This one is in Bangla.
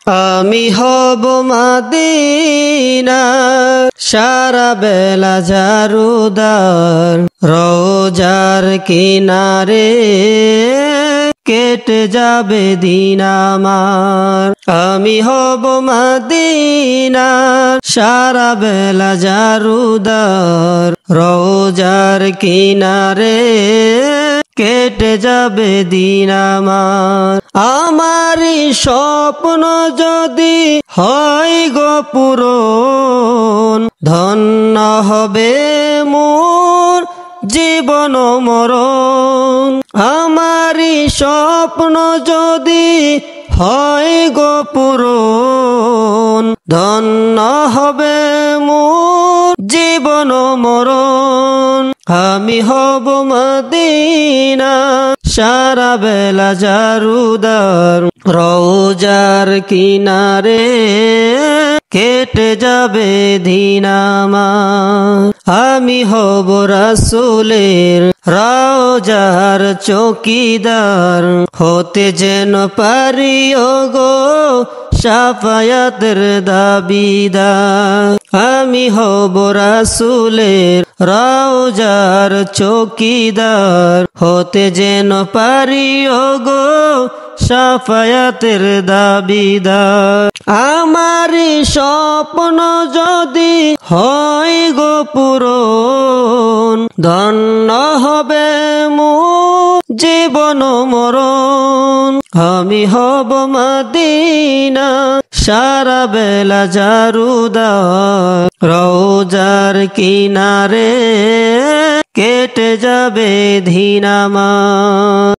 আমি হব মদিনা সারা বেলা জারুদার রোজার কিনারে কেটে যাবে দিন আমার। আমি হব মদিনা সারা বেলা জারুদার রোজার কিনারে কেটে যাবে দিন আমার। আমারই স্বপ্ন যদি হয় গো পূরণ ধন্য হবে মোর জীবন মরণ। আমারই স্বপ্ন যদি হয় গো পূরণ ধন্য হবে মোর জীবন মরণ। আমি হব মদিনা সারা বেলা জারুদার রোজার কিনারে কেটে যাবে দিন আমার। আমি হব রাসূলের রওজার চৌকিদার হতে যেন পারি ওগো শাফায়াতের দাবিদার। আমি হব রাসূলের রওজার চৌকিদার হতে যেন পারি ওগো শাফায়াতের দাবিদার। আমারই স্বপ্ন যদি হয় গো পূরণ ধন্য হবে মোর জীবন মরণ। আমি হব মদিনা সারা বেলা জারুদার রোজার কিনারে কেটে যাবে দিন আমার।